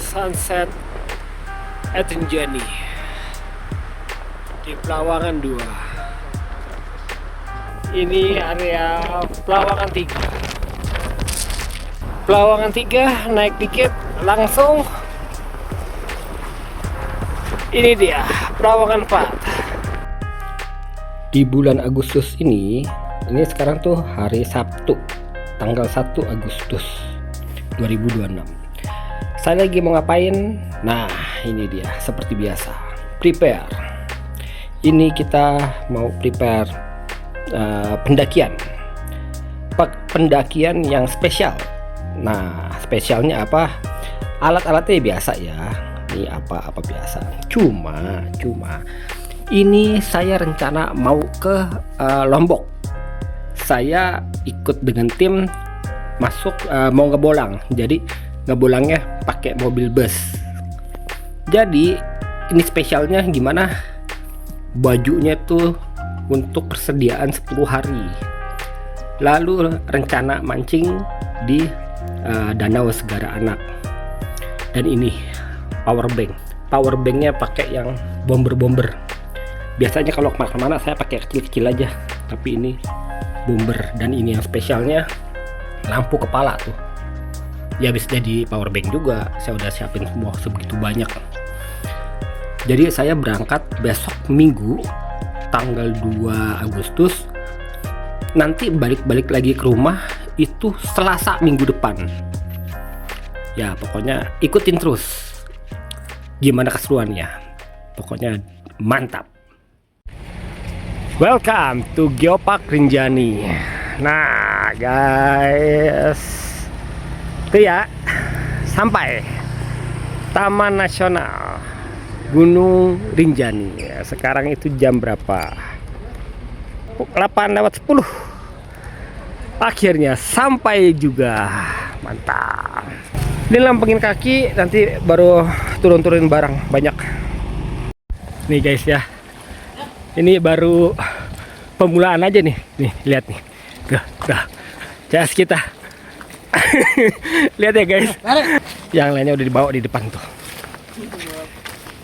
Sunset at Rinjani di Pelawangan 2. Ini area Pelawangan 3. Pelawangan 3 naik dikit langsung. Ini dia Pelawangan 4. Di bulan Agustus ini sekarang tuh hari Sabtu, tanggal 1 Agustus 2026. Saya lagi mau ngapain? Nah, ini dia seperti biasa, prepare. Ini kita mau prepare pendakian yang spesial. Nah, spesialnya apa? Alat-alatnya biasa ya. Ini apa biasa. Cuma ini saya rencana mau ke Lombok. Saya ikut dengan tim masuk mau ngebolang. Jadi ngebolangnya pakai mobil bus. Jadi ini spesialnya gimana? Bajunya tuh untuk persediaan 10 hari. Lalu rencana mancing di Danau Segara Anak. Dan ini power banknya pakai yang bomber. Biasanya kalau kemana-mana saya pakai kecil-kecil aja, tapi ini bomber. Dan ini yang spesialnya lampu kepala tuh ya, bisa jadi power bank juga. Saya udah siapin semua sebegitu banyak. Jadi saya berangkat besok Minggu tanggal 2 Agustus. Nanti balik lagi ke rumah itu Selasa minggu depan. Ya pokoknya ikutin terus gimana keseruannya. Pokoknya mantap. Welcome to Geopark Rinjani. Nah guys, itu ya, sampai Taman Nasional Gunung Rinjani. Sekarang itu jam berapa? 8:10. Akhirnya sampai juga. Mantap. Ini lampengin kaki, nanti baru turun-turunin barang banyak. Nih guys ya, ini baru pemulaan aja nih. Nih lihat nih, dah jas kita. Lihat ya guys, yang lainnya udah dibawa di depan tuh.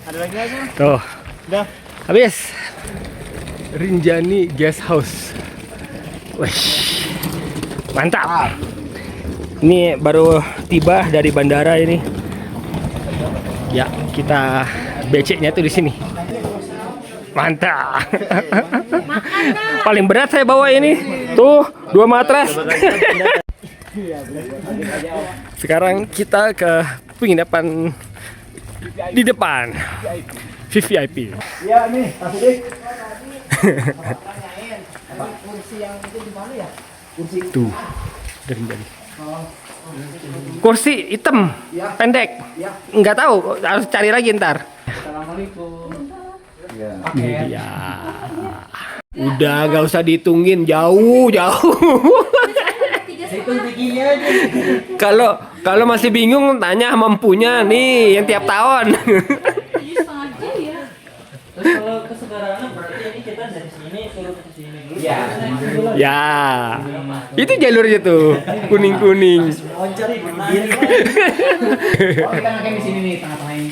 Ada lagi aja tuh, udah habis. Rinjani Guest House. Wih, mantap. Ini baru tiba dari bandara ini. Ya, kita beceknya tuh di sini. Mantap. Paling berat saya bawa ini. Tuh, 2 matras. Sekarang kita ke penginapan di depan VVIP. Iya nih, kasih kursi yang itu di mana ya? Kursi tuh dari kursi hitam pendek. Nggak tahu, harus cari lagi ntar. Assalamualaikum. Ini dia. Udah gak usah dihitungin, jauh. Kalau masih bingung tanya mampunya nih yang tiap tahun. Terus kalau ke Segarana berarti ini kita dari sini turun ke sini dulu. Ya. Itu jalurnya tuh, kuning-kuning. Loncat berdiri. Oh, kita ngangkat di sini nih, tengah-tengah ini.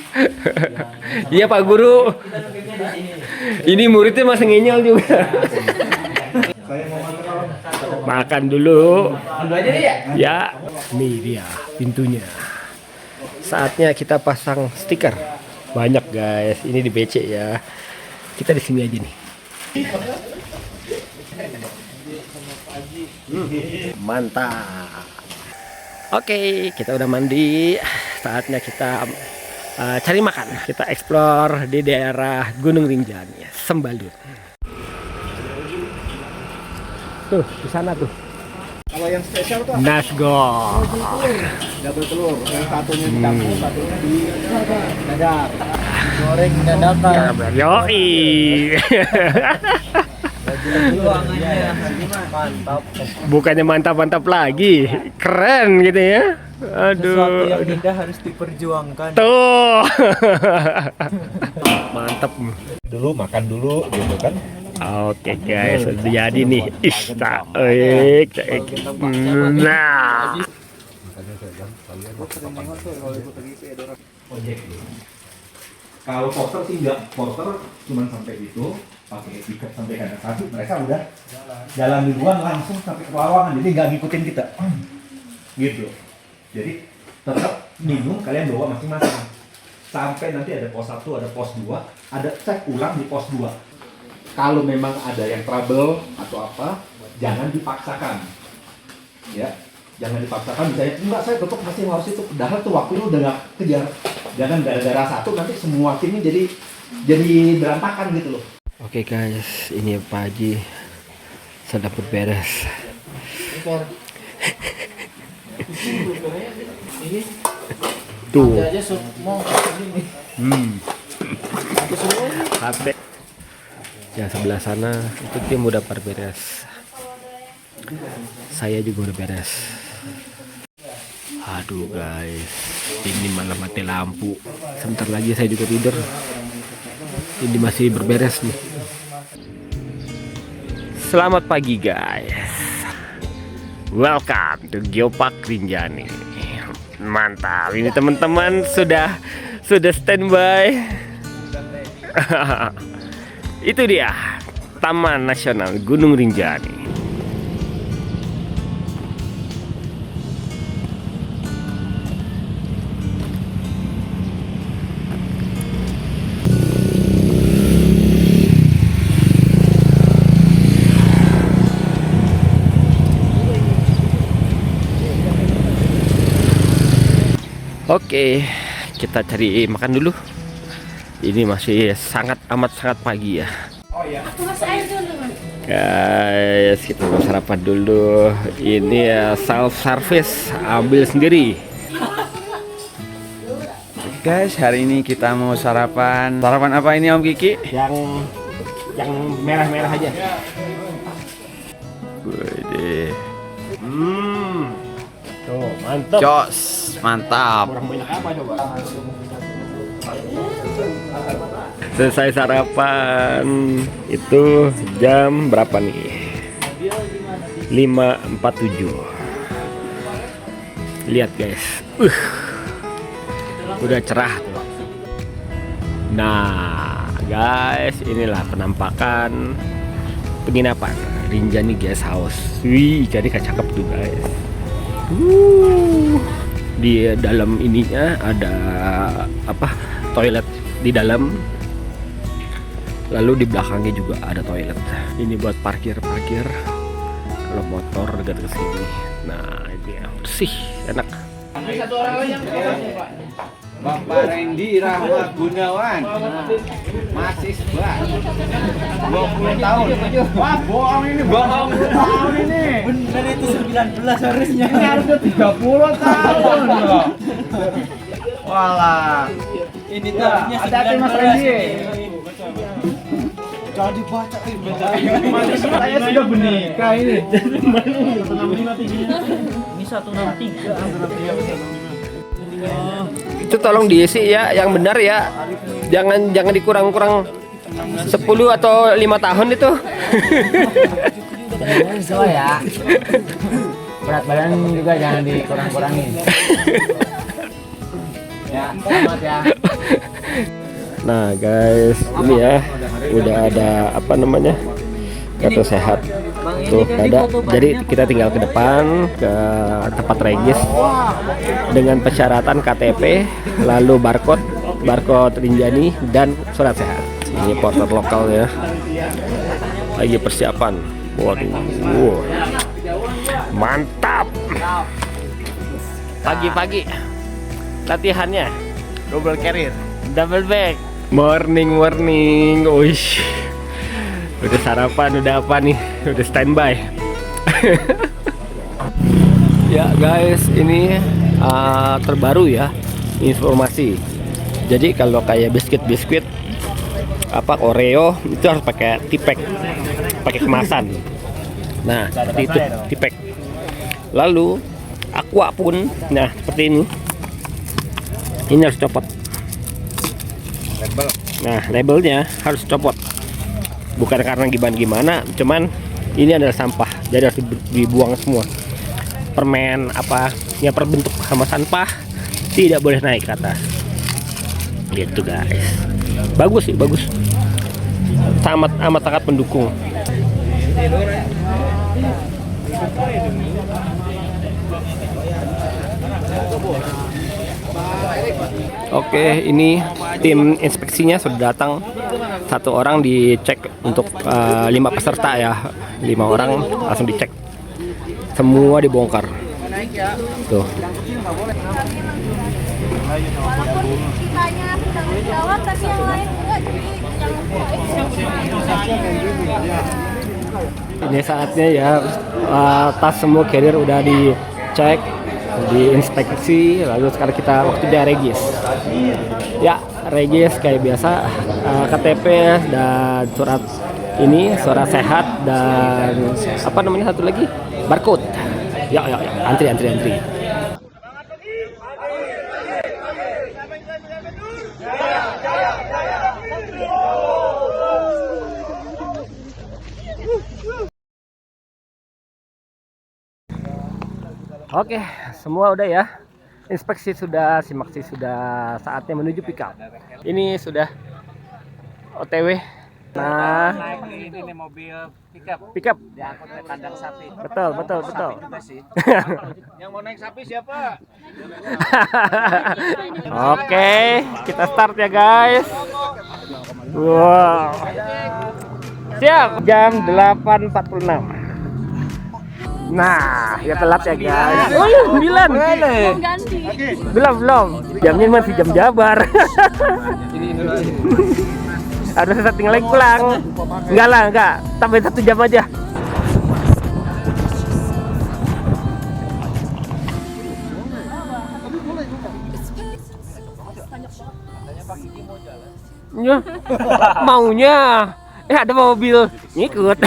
Iya Pak Guru. Kita ngangkatnya di sini. Ini muridnya masih ngenyal juga. Saya mau makan. Makan dulu. Ambil aja nih ya. Ya, nih dia pintunya. Saatnya kita pasang stiker. Banyak guys, ini di BC ya. Kita di sini aja nih. Mantap. Oke, kita udah mandi. Saatnya kita cari makan. Kita explore di daerah Gunung Rinjani, Sembalun. Tuh, di sana tuh. Kalau yang spesial tuh Nasgo. double telur. Yang satunya di dapur, satunya di dadar. Goreng dadakan. Yoi. Mantap. Bukannya mantap-mantap lagi, keren gitu ya. Sesuatu yang Aduh. indah harus diperjuangkan. Tuh. Mantap. Dulu makan dulu gitu kan. Oke guys, jadi nih nah ojek gitu. Kalau porter sih enggak, porter cuma sampai itu, pakai tiket sampai kandang satu, mereka udah jalan duluan langsung sampai ke lawangan, jadi nggak ngikutin kita, gitu. Jadi tetap minum kalian bawa masing-masing. Sampai nanti ada pos 1, ada pos 2, ada cek ulang di pos 2. Kalau memang ada yang trouble atau apa, jangan dipaksakan. Ya, jangan dipaksakan. Misalnya, enggak saya tetap masih harus itu. Padahal tuh waktunya udah nggak kejar. Jangan gara-gara satu nanti semua timnya jadi berantakan gitu loh. Oke guys, ini Pak Haji sedang berberes. Tuh. aja semua ini. HP. Yang sebelah sana itu tim udah beres. Saya juga udah beres. Aduh guys, ini malah mati lampu. Sebentar lagi saya juga tidur. Ini masih berberes nih. Selamat pagi guys. Welcome to Geopark Rinjani. Mantap, ini teman-teman sudah standby. Itu dia Taman Nasional Gunung Rinjani. Oke, kita cari makan dulu. Ini masih sangat pagi ya. Guys, kita mau sarapan dulu. Ini ya self service, ambil sendiri. Guys, hari ini kita mau sarapan. Sarapan apa ini Om Kiki? Yang merah-merah aja. Wede. Tuh, mantap. Jos, mantap. Kurang banyak apa coba? Selesai sarapan itu jam berapa nih? 5.47. Lihat guys, udah cerah tuh. Nah guys, inilah penampakan penginapan Rinjani Guest House. Wih, jadi cakep tuh guys. Di dalam ininya ada apa? Toilet di dalam. Lalu di belakangnya juga ada toilet. Ini buat parkir kalau motor dekat ke sini. Nah, ini ya, bersih, enak. Satu orang lagi yang Bapak Randy Rahmat Gunawan, mahasiswa 20 tahun. Wah, bohong ini, bohong tahun ini. Bener itu 19 harusnya. Ini harusnya 30 tahun loh. Walah. Ini tahunnya ada Mas Randy. Jangan dibaca saya sudah menikah ini. Ini 163. Itu tolong diisi ya, yang benar ya. Jangan dikurang-kurang 10 atau 5 tahun itu. Sesuai ya. Berat badan juga jangan dikurang-kurangin. Ya, selamat ya. Nah guys, ini ya udah ada apa namanya, kartu sehat tuh ada. Jadi kita tinggal ke depan ke tempat regis dengan persyaratan KTP, lalu barcode Rinjani dan surat sehat. Ini porter lokal ya, lagi persiapan. Waduh, mantap. Pagi-pagi latihannya Double carrier. double back. Morning. Uish. Udah sarapan, udah apa nih? Udah standby. Ya guys, ini terbaru ya informasi. Jadi kalau kayak biskuit apa Oreo itu harus pakai tipek, pakai kemasan. Nah, seperti itu tipek. Lalu aqua pun, nah seperti ini. Ini harus copot. Nah, labelnya harus copot. Bukan karena gimana, cuman ini adalah sampah, jadi harus dibuang semua. Permen apa yang berbentuk sama sampah tidak boleh naik ke atas. Gitu guys. Bagus sih, bagus. Amat sangat mendukung. Oke, ini tim inspeksinya sudah datang. Satu orang dicek untuk 5 peserta ya. 5 orang langsung dicek. Semua dibongkar. Tuh. Walaupun kitanya tanggung jawab tapi yang lain enggak, jadi Ini saatnya ya, tas semua carrier udah dicek, diinspeksi, lalu sekarang kita waktunya regis. Ya, regis kayak biasa, KTP dan surat sehat dan apa namanya satu lagi, barcode. Ya, antri. Oke, semua udah ya. Inspeksi sudah, simaksi sudah, saatnya menuju pickup. Ini sudah OTW. Nah, ini mobil pickup pickup. diangkut ke kandang sapi. Betul. Juga sih. Yang mau naik sapi siapa? Oke, kita start ya guys. Wow. Siap, jam 8.46. Nah, ya telat ya guys. Oh iya, 9. ganti. Belum. Jamnya masih jam Jabar. Harus setting lagi pulang. Enggak. Tambah 1 jam aja. Ya, maunya. Ada mobil ngikut.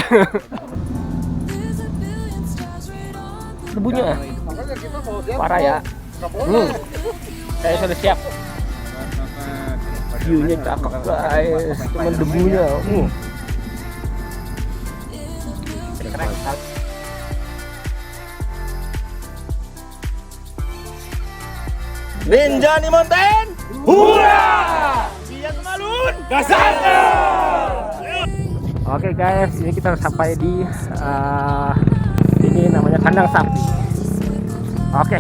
Debunya parah ya. Saya sudah siap. View-nya cakep guys, cuman debunya. Ninjani Mountain. Hurra! Siang Malun. Kasana. Oke guys, ini kita sampai di ini namanya kandang sapi. Oke,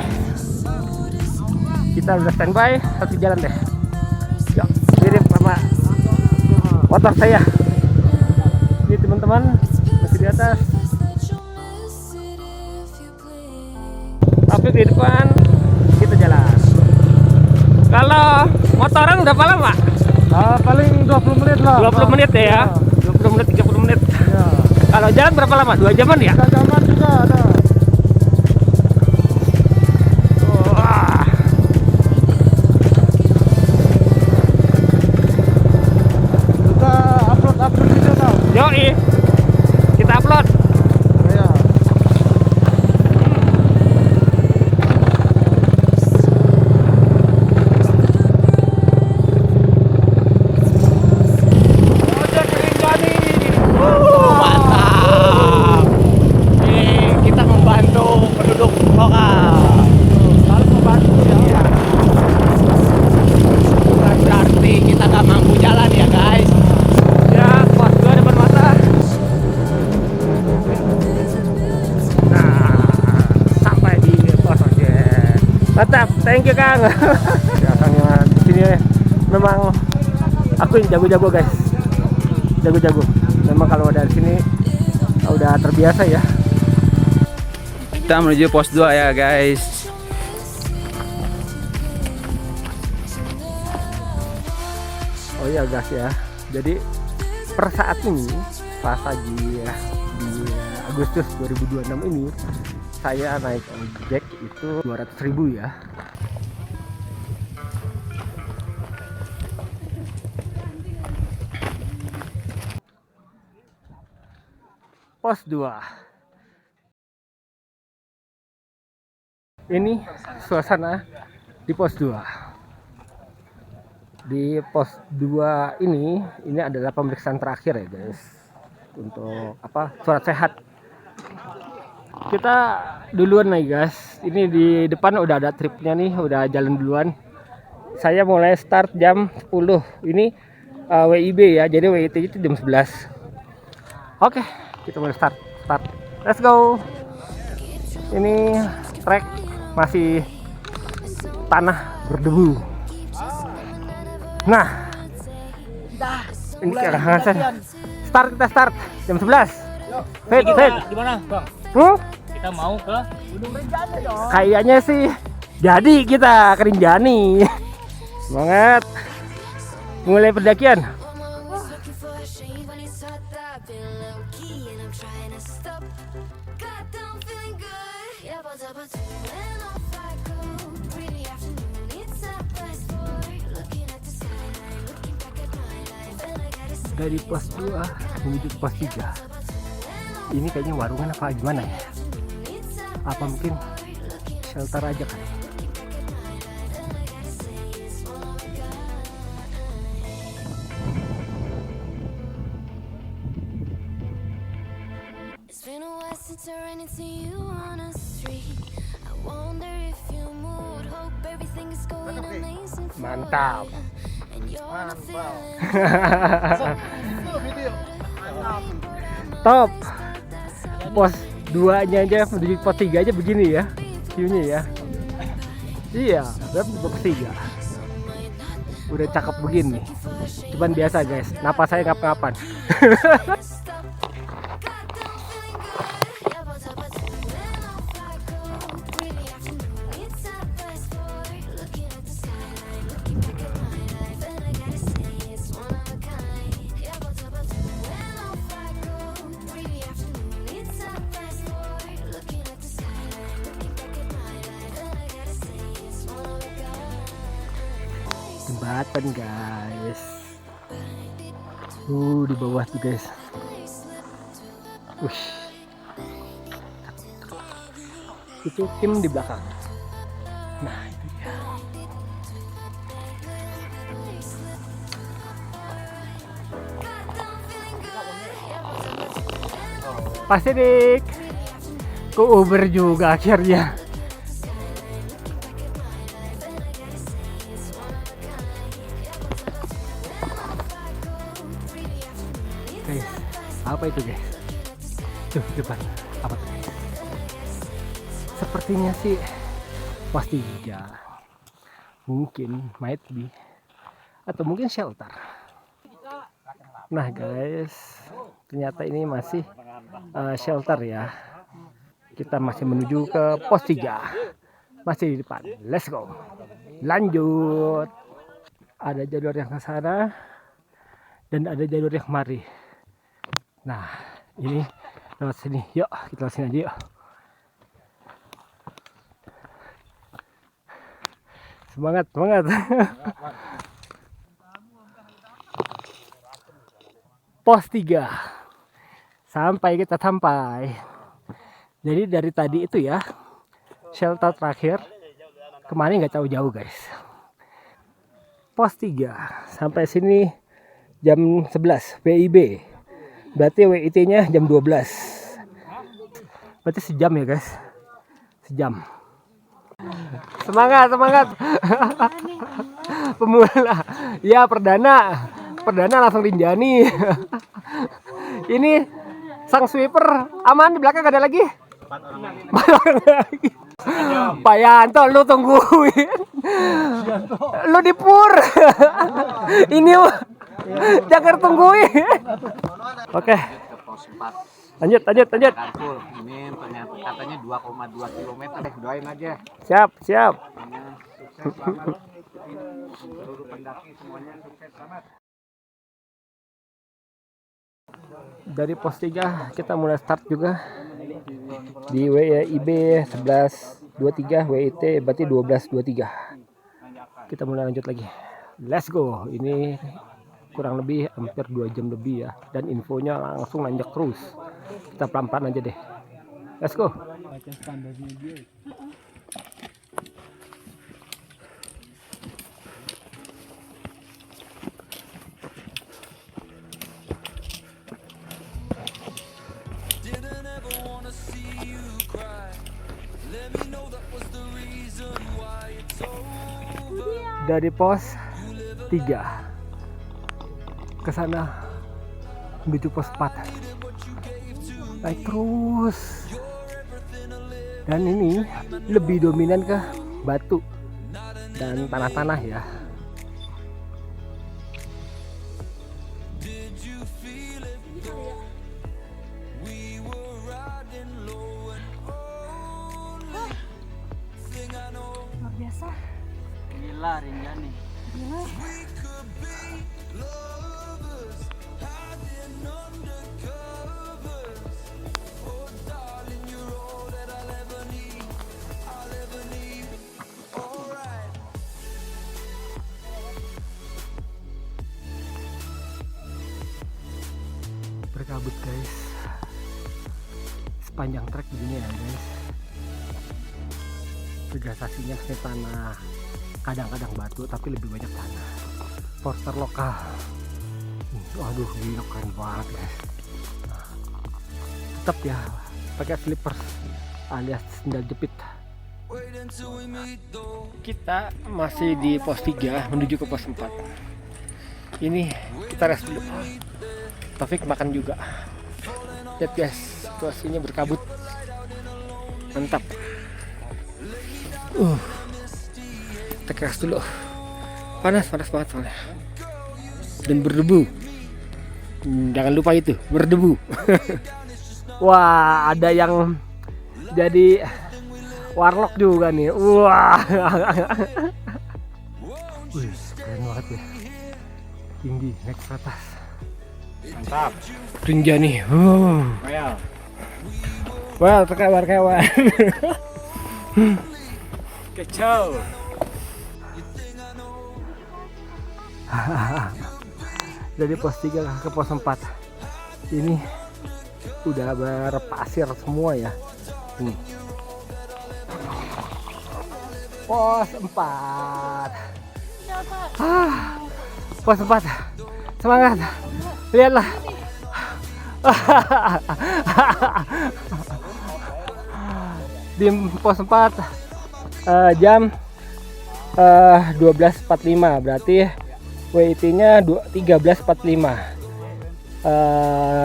kita udah standby, satu jalan deh. Ya, mirip sama motor saya. Ini teman-teman masih di atas. Tapi di depan kita jalan. Kalau motoran udah lama? Paling 20 menit lah. 20 menit ya. 20 menit, 30 menit. Ya. Kalau jalan berapa lama? 2 jaman ya? 3 jaman juga ada. Wah. Kita upload video tau. Yoi. Kita upload. Ya. Mantap. Kita membantu penduduk lokal. Harus membantu ya. Bukan berarti kita nggak mampu jalan ya guys. Ya, pos 2 depan mata. Nah, sampai di pos ojek. Mantap, thank you Kang. Biasanya di sini memang aku yang jago-jago guys. Jago-jago. Memang kalau dari sini udah terbiasa ya. Kita menuju pos 2 ya guys. Oh iya guys ya. Jadi per saat ini pas lagi ya, di Agustus 2026 ini saya naik ojek itu 200.000 ya. Pos 2. Ini suasana di pos 2. Di pos 2 ini adalah pemeriksaan terakhir ya guys. Untuk surat sehat. Kita duluan nih guys. Ini di depan udah ada tripnya nih, udah jalan duluan. saya mulai start jam 10. Ini WIB ya, jadi WIT itu jam 11. Oke, kita mulai start. Let's go. Ini trek masih tanah berdebu. Nah, ini kita start jam 11. Fit. Gimana, Bang? Kita mau ke Gunung Rinjani dong. Kayaknya sih jadi kita ke Rinjani. Semangat. Mulai pendakian. Dari pos 2 menuju pos 3. Ini kayaknya warungan apa gimana ya? Apa mungkin shelter aja kan? Mantap. Top. Pos 2-nya aja menuju pos 3 aja begini ya view-nya ya. Iya, berarti pos 3 udah cakep begini. Cuman biasa guys, napas saya ngap-ngapan. Jembatan guys. Di bawah tuh guys. Itu tim di belakang. Nah, itu dia. Pasti dik. Ke Uber juga akhirnya. Guys, apa itu guys? Tuh depan, apa tuh guys? Sepertinya sih pos 3. Mungkin might be, atau mungkin shelter. Nah guys, ternyata ini masih shelter ya. Kita masih menuju ke pos 3. Masih di depan. Let's go. Lanjut. Ada jalur yang ke sana dan ada jalur yang kemari. Nah, ini lewat sini. Yuk, kita lewat sini aja yuk. Semangat. Pos 3. Kita sampai. Jadi dari tadi itu ya, shelter terakhir kemarin nggak jauh-jauh guys. Pos 3 sampai sini jam 11 WIB. Berarti WIT-nya jam 12. Berarti sejam ya guys. Sejam. Semangat. Pemula. Ya perdana langsung Rinjani. Ini sang sweeper aman, di belakang ada lagi. 4 orang lagi. Pak Yanto, lu tungguin. Lu di pur. Ini jangan tungguin. Oke. Lanjut. Ini ternyata katanya 2,2 km. Doain aja. Siap. Sukses selamat. Seluruh pendaki semuanya sukses selamat. Dari pos 3 kita mulai start juga di WIB 11.23, WIT berarti 12.23. Kita mulai lanjut lagi. Let's go. Ini kurang lebih hampir 2 jam lebih ya, dan infonya langsung nanjak terus. Kita pelan-pelan aja deh. Let's go. dari pos 3 ke sana menuju pos 4, naik terus, dan ini lebih dominan ke batu dan tanah-tanah ya. Luar biasa. Gila Rinjani. Gila. Berkabut guys, sepanjang trek begini ya guys. Vegetasinya sih tanah, kadang-kadang batu tapi lebih banyak tanah. Porter lokal, waduh gila keren banget guys. Tetap ya pakai slippers alias sandal jepit. Kita masih di pos 3 menuju ke pos 4. Ini kita rest dulu. Taufik makan juga. Lihat guys, situasinya berkabut. Mantap. Kita keras dulu. Panas banget soalnya. Dan berdebu. Jangan lupa itu, berdebu. Wah, ada yang jadi warlock juga nih. Wah. Wih, keren banget ya. Tinggi, naik ke atas. Mantap. Rinjani. Well, kawan. kacau. Dari pos 3 ke pos 4. Ini udah berpasir semua ya. Ini. Pos 4. Pos 4. Semangat. Lihatlah. Di pos 4 jam 12.45, berarti WIT-nya 13.45.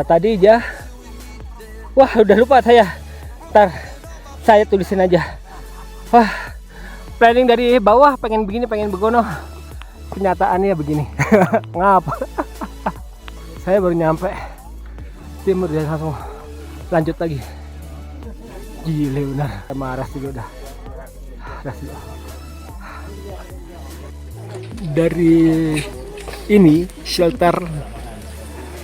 Tadi aja. Wah, udah lupa saya. Ntar saya tulisin aja. Wah, planning dari bawah pengen begini, pengen begono. Kenyataannya begini. Ngap. Saya baru nyampe. Tim udah langsung lanjut lagi. Gile benar. Sama Aras juga udah. Aras juga. Dari ini shelter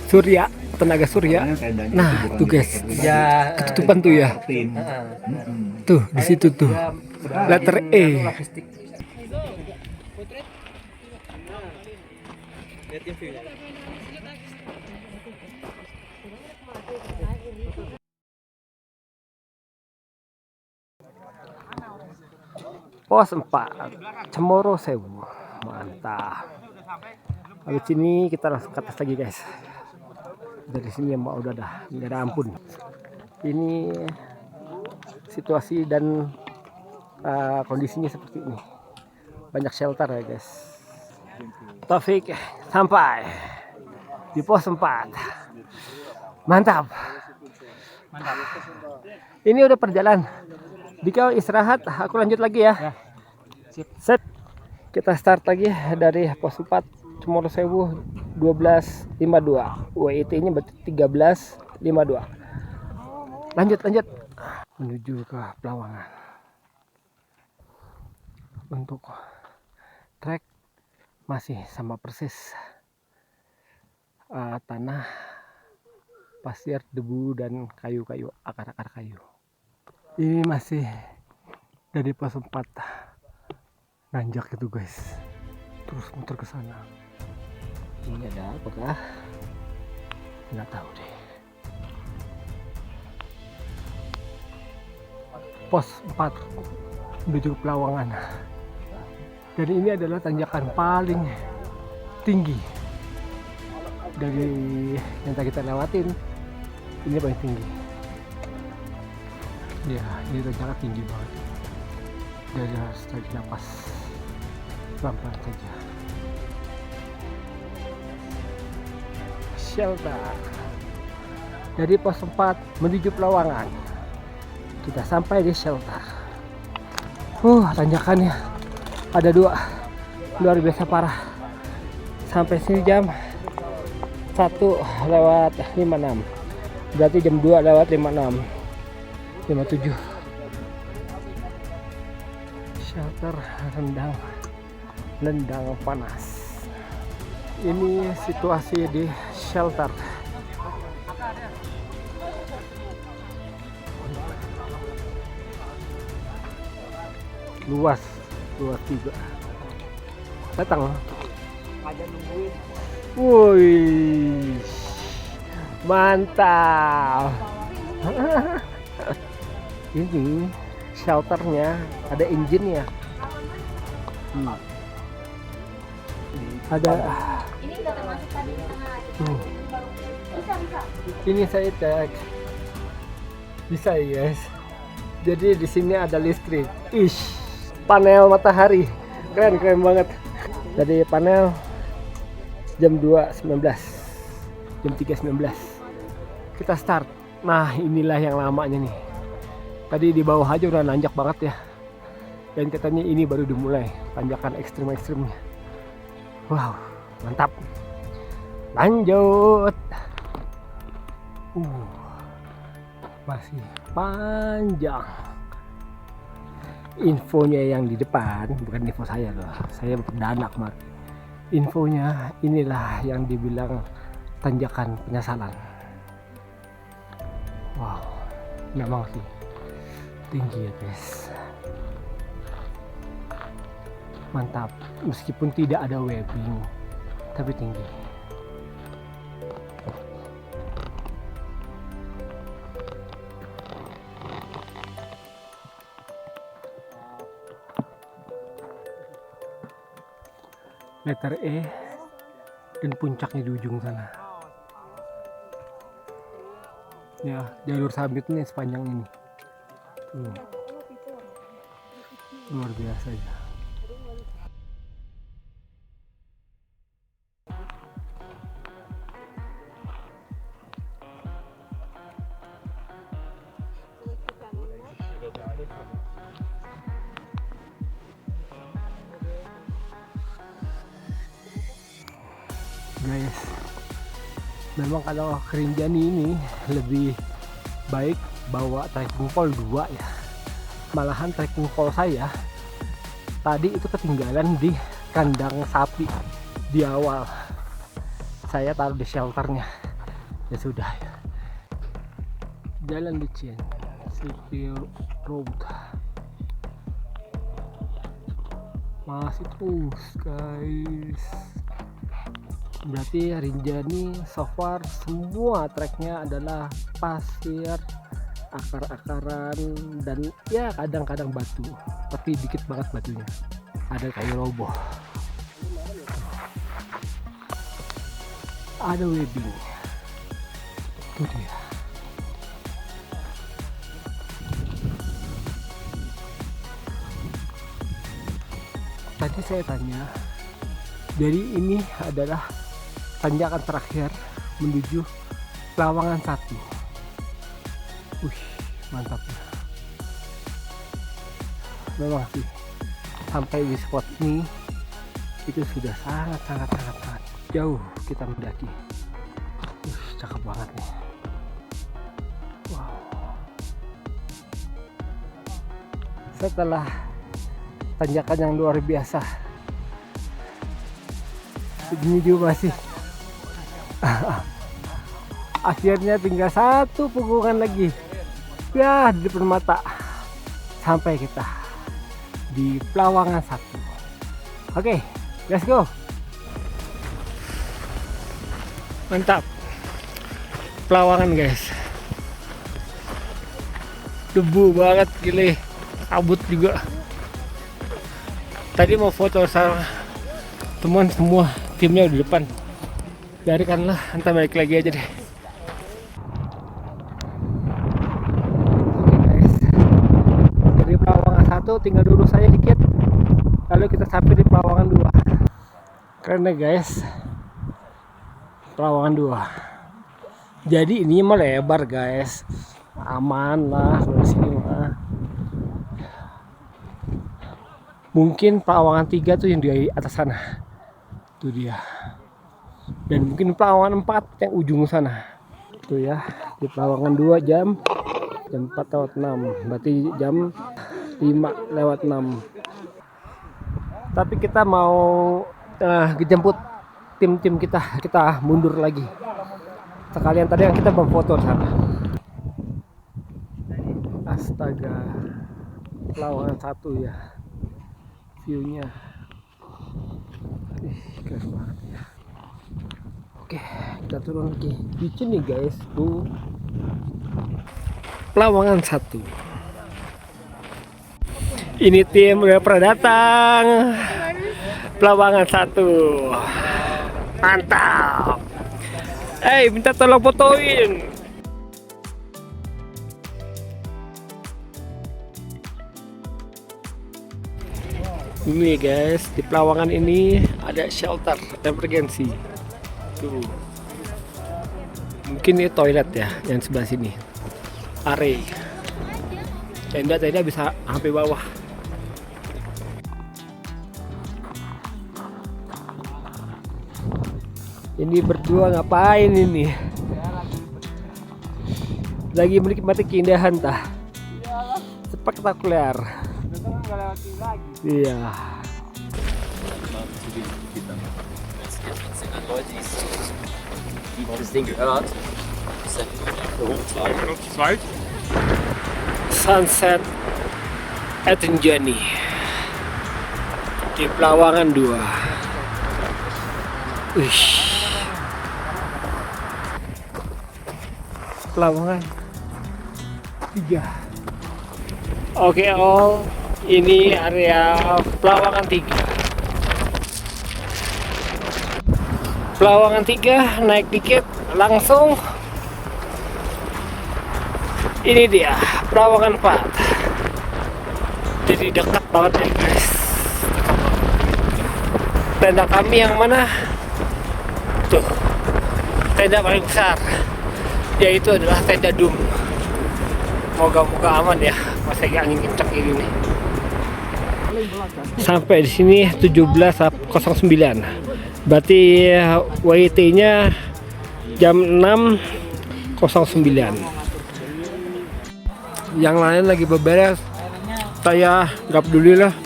surya, tenaga surya. Nah, tuh guys. Ya, ketutupan tuh ya. Tuh, di situ tuh. Letter E. Pos 4 Cemoro Sewu, mantap. Habis ini kita langsung ke atas lagi guys. Dari sini yang mau udah nggak ada ampun. Ini situasi dan kondisinya seperti ini. Banyak shelter ya guys. Taufik sampai di pos 4. Mantap. Ini udah perjalanan. Dika istirahat, aku lanjut lagi ya. Set. Kita start lagi dari pos 4 Cemoro Sewu 12.52. WIT-nya berarti 13.52. Lanjut. Menuju ke Pelawangan. Untuk trek masih sama persis. Tanah, pasir, debu dan kayu-kayu, akar-akar kayu. Ini masih dari pos 4 nanjak itu guys, terus muter ke sana. Ini ada apakah? Nggak tahu deh. Pos 4 menuju ke Pelawangan. Dan ini adalah tanjakan paling tinggi dari yang tadi kita lewatin. Ini paling tinggi. Ya, ini tanjakan tinggi banget. Jadi harus tarik nafas. pelan-pelan saja. Shelter dari pos 4 menuju Pelawangan. Kita sampai di shelter. Tanjakannya ada 2, luar biasa parah. Sampai sini jam 1:56, berarti jam 2:56, 57. Shelter rendang panas. Ini situasi di shelter. Luas juga. Datang. Woi, mantap. Ini shelternya ada engine-nya. Ada. Ini udah termasuk tadi di tengah aja. Bisa. Ini saya cek. Bisa ya guys. Jadi di sini ada listrik. Panel matahari. Keren banget. Dari panel jam 2:19. Jam 3:19. Kita start. Nah, inilah yang lamanya nih. Tadi di bawah aja udah nanjak banget ya. Dan katanya ini baru dimulai tanjakan ekstrim-ekstrimnya. Wow, mantap. Lanjut. Masih panjang. Infonya yang di depan, bukan info saya loh. Saya perdana kemarin. Infonya inilah yang dibilang tanjakan penyesalan. Wow, memang sih tinggi ya guys. Mantap, meskipun tidak ada webbing, tapi tinggi. Letter E dan puncaknya di ujung sana. Ya, jalur summitnya sepanjang ini. Luar biasa ya. Guys, memang kalau ke Rinjani ini lebih baik bawa trekking pole 2 ya. Malahan trekking pole saya tadi itu ketinggalan di kandang sapi di awal. Saya taruh di shelternya. Ya sudah ya. Jalan licin, City Road. Masih terus guys. Berarti Rinjani so far semua treknya adalah pasir, akar-akaran, dan ya kadang-kadang batu, tapi dikit banget batunya. Ada kayu roboh, ada webbing. Itu dia. Tadi saya tanya, jadi ini adalah tanjakan terakhir menuju Pelawangan 1. Mantap ya. Memang sih sampai di spot ini itu sudah sangat jauh kita mendaki. Cakep banget nih. Wow. Setelah tanjakan yang luar biasa, begini juga masih akhirnya tinggal satu pukungan lagi ya di depan mata sampai kita di Pelawangan 1. Oke, let's go. Mantap, Pelawangan guys. Debu banget gile, kabut juga. Tadi mau foto sama teman semua, timnya di depan. Biarkanlah, entah balik lagi aja deh. Oke guys, dari Pelawangan 1 tinggal dulu saya dikit. Lalu kita sampai di Pelawangan 2. Keren ya guys, Pelawangan 2. Jadi ini mah lebar guys, aman lah kalau di sini mah. Mungkin Pelawangan 3 tuh yang di atas sana, tuh dia. Dan mungkin Pelawangan 4 yang ujung sana, tuh ya. Di Pelawangan 2 jam 4:06, berarti jam 5:06. Tapi kita mau jemput tim kita mundur lagi. Sekalian tadi yang kita berfoto sana. Astaga, Pelawangan 1 ya view-nya. Keren banget ya. Oke, kita turun lagi. Licin nih guys, tuh. Pelawangan 1. Ini tim udah pernah datang. Pelawangan 1. Mantap. Minta tolong fotoin. Ini guys, di Pelawangan ini ada shelter emergency. Tuh. Mungkin ini toilet ya, yang sebelah sini. Are. Tenda bisa sampai bawah. Ini berdua ngapain ini? Lagi menikmati keindahan tah. Spektakuler. Iya. Sunset at Rinjani di Pelawangan 2. Pelawangan 3. Oke, all. Ini area Pelawangan 3. Pelawangan 3 naik dikit langsung. Ini dia Pelawangan 4. Jadi dekat banget ya guys. Tenda kami yang mana? Tuh, tenda paling besar, yaitu adalah tenda Dum. Moga-moga aman ya pas lagi angin kencang ini nih. Sampai di sini 17:09. Berarti WIT-nya jam 6:09. Yang lain lagi beberes. Saya nggak peduli lah.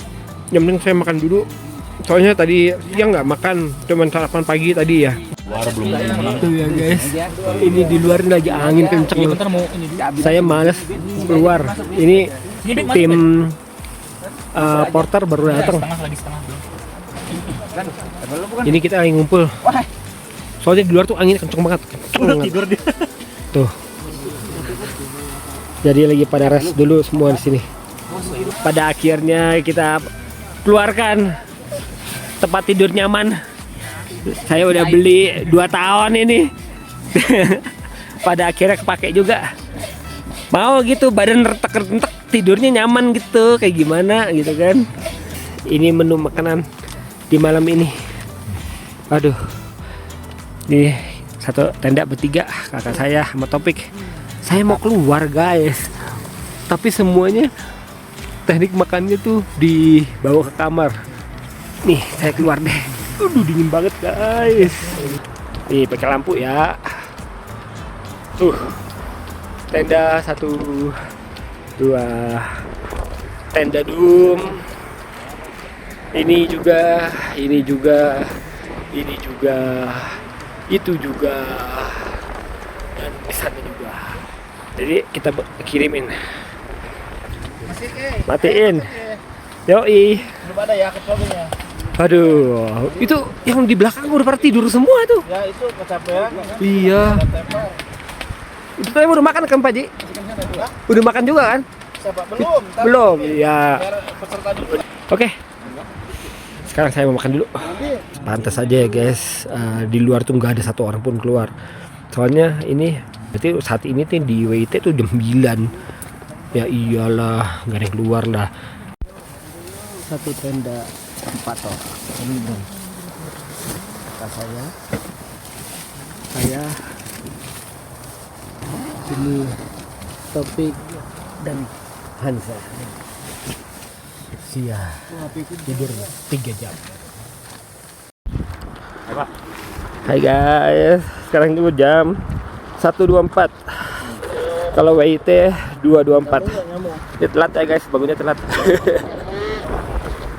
Yang penting saya makan dulu. Soalnya tadi siang nggak makan, cuman sarapan pagi tadi ya. Tuh ya guys, ini di luar lagi angin kenceng. Saya males keluar. Ini tim porter baru datang. Ini kita lagi ngumpul. Soalnya di luar tuh angin kenceng banget. Tidur dia. Tuh. Jadi lagi pada rest dulu semua di sini. Pada akhirnya kita keluarkan tempat tidur nyaman. Saya udah beli 2 tahun ini. Pada akhirnya kepake juga. Mau gitu badan retek-retek, tidurnya nyaman gitu, kayak gimana gitu kan. Ini menu makanan di malam ini. Aduh. Nih satu tenda bertiga, kakak saya sama Topik. Saya mau keluar guys. Tapi semuanya teknik makannya tuh dibawa ke kamar. Nih saya keluar deh. Aduh dingin banget guys. Nih pakai lampu ya. Tenda 1, 2, tenda Dum. Ini juga, ini juga, ini juga, itu juga, dan di sana juga. Jadi kita kirimin. Matiin. Yoi. Belum ada ya kecoanya. Aduh, itu yang di belakang udah pada tidur semua tuh. Ya itu kecapean. Iya. Itu tadi udah makan kan Pak Ji? Udah makan juga kan? Siapa? Belum. Belum. Iya. Peserta dulu. Oke. Sekarang saya mau makan dulu. Pantas aja ya guys. Di luar tuh nggak ada satu orang pun keluar. Soalnya ini berarti saat ini tuh di WIT tuh jam 9. Ya iyalah, nggak ada yang keluar lah. Satu tenda 4 orang. Ini dong. Saya ini Topik dan Hansa. Tidur 3 jam. Hai guys, sekarang itu jam 1.24. Kalau WIT 2.24. Ini telat ya guys, bangunnya telat.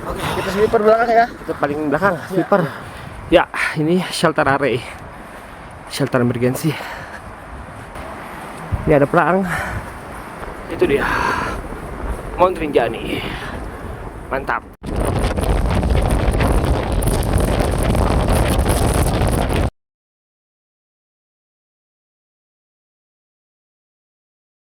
Oke, kita sweeper belakang ya. Kita paling belakang, sweeper. Ya, ini shelter area. Shelter emergency. Ini ada pelang. Itu dia. Mount Rinjani. Mantap.